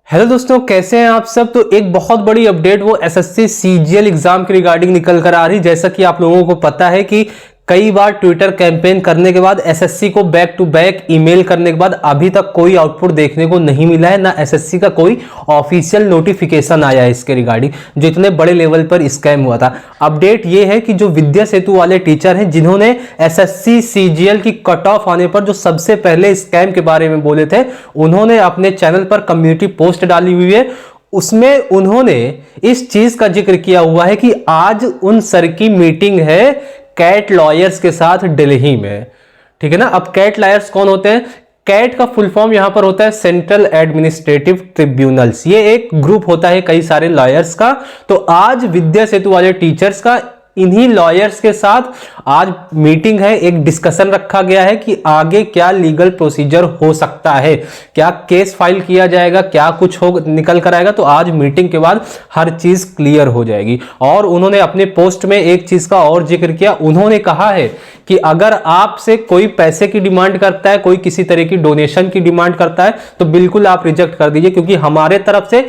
Hello दोस्तों, कैसे हैं आप सब। तो एक बहुत बड़ी अपडेट वो एसएससी सीजीएल एग्जाम के रिगार्डिंग निकल कर आ रही। जैसा कि आप लोगों को पता है कि कई बार ट्विटर कैंपेन करने के बाद एसएससी को बैक टू बैक ईमेल करने के बाद अभी तक कोई आउटपुट देखने को नहीं मिला है, ना एसएससी का कोई ऑफिशियल नोटिफिकेशन आया है इसके रिगार्डिंग, जो इतने बड़े लेवल पर स्कैम हुआ था। अपडेट ये है कि जो विद्या सेतु वाले टीचर हैं जिन्होंने एसएससी सीजीएल की कट ऑफ आने पर जो सबसे पहले स्कैम के बारे में बोले थे, उन्होंने अपने चैनल पर कम्युनिटी पोस्ट डाली हुई है। उसमें उन्होंने इस चीज का जिक्र किया हुआ है कि आज उन सर की मीटिंग है कैट लॉयर्स के साथ दिल्ली में। ठीक है ना। अब कैट लॉयर्स कौन होते हैं? कैट का फुल फॉर्म यहां पर होता है सेंट्रल एडमिनिस्ट्रेटिव ट्रिब्यूनल्स। ये एक ग्रुप होता है कई सारे लॉयर्स का। तो आज विद्या सेतु वाले टीचर्स का इन्हीं लॉयर्स के साथ आज मीटिंग है, एक डिस्कशन रखा गया है कि आगे क्या लीगल प्रोसीजर हो सकता है, क्या केस फाइल किया जाएगा, क्या कुछ हो निकल कर आएगा। तो आज मीटिंग के बाद हर चीज क्लियर हो जाएगी। और उन्होंने अपने पोस्ट में एक चीज का और जिक्र किया। उन्होंने कहा है कि अगर आपसे कोई पैसे की डिमांड करता है, कोई किसी तरह की डोनेशन की डिमांड करता है, तो बिल्कुल आप रिजेक्ट कर दीजिए, क्योंकि हमारे तरफ से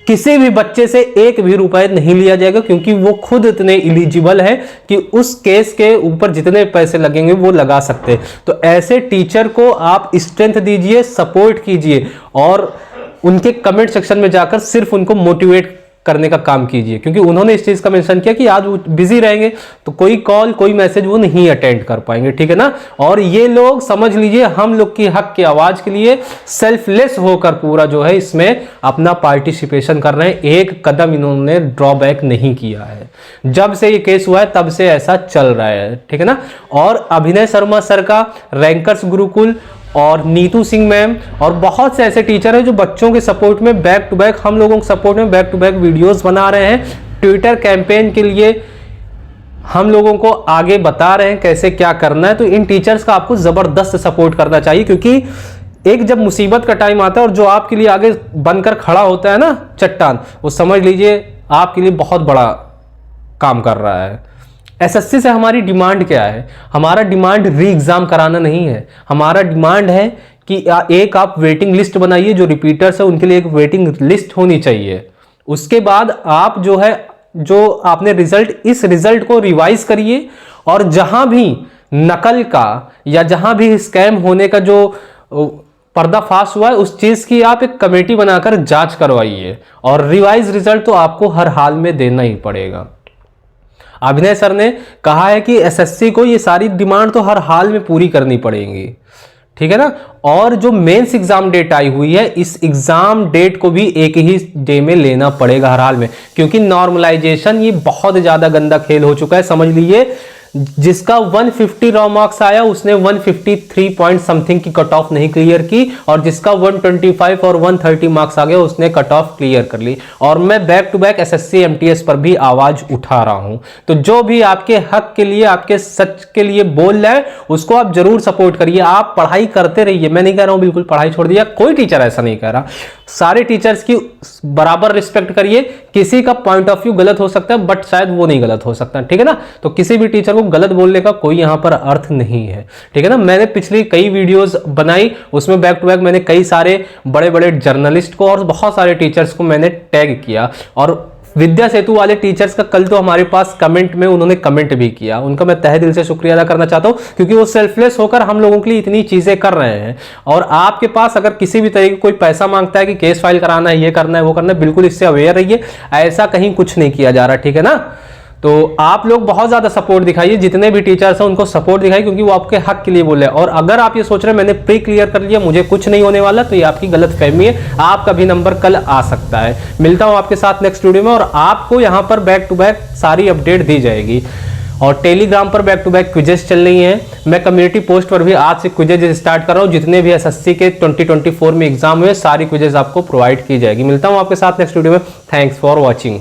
किसी भी बच्चे से एक भी रुपए नहीं लिया जाएगा, क्योंकि वो खुद इतने इलिजिबल है कि उस केस के ऊपर जितने पैसे लगेंगे वो लगा सकते हैं। तो ऐसे टीचर को आप स्ट्रेंथ दीजिए, सपोर्ट कीजिए और उनके कमेंट सेक्शन में जाकर सिर्फ उनको मोटिवेट करने का काम कीजिए, क्योंकि उन्होंने इस चीज का मेंशन किया कि आज वो बिजी रहेंगे तो कोई कॉल कोई मैसेज वो नहीं अटेंड कर पाएंगे। ठीक है ना। और ये लोग समझ लीजिए हम लोग की हक की आवाज के लिए सेल्फलेस होकर पूरा जो है इसमें अपना पार्टिसिपेशन कर रहे हैं। एक कदम इन्होंने ड्रॉबैक नहीं किया है। जब से ये केस हुआ है तब से ऐसा चल रहा है। ठीक है ना। और अभिनय शर्मा सर का रैंकर्स गुरुकुल और नीतू सिंह मैम और बहुत से ऐसे टीचर हैं जो बच्चों के सपोर्ट में बैक टू बैक, हम लोगों के सपोर्ट में बैक टू बैक वीडियोस बना रहे हैं। ट्विटर कैंपेन के लिए हम लोगों को आगे बता रहे हैं कैसे क्या करना है। तो इन टीचर्स का आपको जबरदस्त सपोर्ट करना चाहिए, क्योंकि एक जब मुसीबत का टाइम आता है और जो आपके लिए आगे बनकर खड़ा होता है ना चट्टान, वो समझ लीजिए आपके लिए बहुत बड़ा काम कर रहा है। एसएससी से हमारी डिमांड क्या है? हमारा डिमांड री एग्जाम कराना नहीं है। हमारा डिमांड है कि एक आप वेटिंग लिस्ट बनाइए, जो रिपीटर्स है उनके लिए एक वेटिंग लिस्ट होनी चाहिए। उसके बाद आप जो है जो आपने रिजल्ट, इस रिजल्ट को रिवाइज करिए और जहां भी नकल का या जहां भी स्कैम होने का जो पर्दाफाश हुआ है उस चीज की आप एक कमेटी बनाकर जांच करवाइए। और रिवाइज रिजल्ट तो आपको हर हाल में देना ही पड़ेगा। अभिनय सर ने कहा है कि एसएससी को ये सारी डिमांड तो हर हाल में पूरी करनी पड़ेगी। ठीक है ना। और जो मेंस एग्जाम डेट आई हुई है, इस एग्जाम डेट को भी एक ही डे में लेना पड़ेगा हर हाल में, क्योंकि नॉर्मलाइजेशन ये बहुत ज्यादा गंदा खेल हो चुका है। समझ लीजिए जिसका 150 रॉ मार्क्स आया उसने 153 पॉइंट समथिंग की कट ऑफ नहीं क्लियर की, और जिसका 125 और 130 मार्क्स आ गया उसने कट ऑफ क्लियर कर ली। और मैं back to back SSC MTS पर भी आवाज उठा रहा हूं। तो जो भी आपके हक के लिए, आपके सच के लिए बोल रहा है उसको आप जरूर सपोर्ट करिए। आप पढ़ाई करते रहिए। मैं नहीं कह रहा हूं बिल्कुल पढ़ाई छोड़ दिया, कोई टीचर ऐसा नहीं कह रहा। सारे टीचर्स की बराबर रिस्पेक्ट करिए। किसी का पॉइंट ऑफ व्यू गलत हो सकता है बट शायद वो नहीं गलत हो सकता। ठीक है ना। तो किसी भी टीचर को गलत बोलने का कोई यहां पर अर्थ नहीं है। ठीक है ना। मैंने पिछली कई वीडियोस बनाई, उसमें बैक टू बैक मैंने कई सारे बड़े बड़े जर्नलिस्ट को और बहुत सारे टीचर्स को मैंने टैग किया। और विद्या सेतु वाले टीचर्स का कल तो हमारे पास कमेंट में उन्होंने कमेंट भी किया, उनका मैं तहे दिल से शुक्रिया अदा करना चाहता हूं, क्योंकि वो सेल्फलेस होकर हम लोगों के लिए इतनी चीजें कर रहे हैं। और आपके पास अगर किसी भी तरीके कोई पैसा मांगता है कि केस फाइल कराना है, ये करना है, वो करना है, बिल्कुल इससे अवेयर रहिए। ऐसा कहीं कुछ नहीं किया जा रहा। ठीक है ना। तो आप लोग बहुत ज्यादा सपोर्ट दिखाइए, जितने भी टीचर्स हैं उनको सपोर्ट दिखाइए, क्योंकि वो आपके हक के लिए बोले। और अगर आप ये सोच रहे हैं मैंने प्री क्लियर कर लिया, मुझे कुछ नहीं होने वाला, तो ये आपकी गलत फहमी है। आपका भी नंबर कल आ सकता है। मिलता हूं आपके साथ नेक्स्ट वीडियो में, और आपको यहां पर बैक टू बैक सारी अपडेट दी जाएगी। और टेलीग्राम पर बैक टू बैक क्विजेस चल रही हैं। मैं कम्युनिटी पोस्ट पर भी आज से क्विजेस स्टार्ट कर रहा हूं। जितने भी एसएससी के 2024 में एग्जाम हुए सारी क्विजेस आपको प्रोवाइड की जाएगी। मिलता हूं आपके साथ नेक्स्ट वीडियो में। Thanks for watching.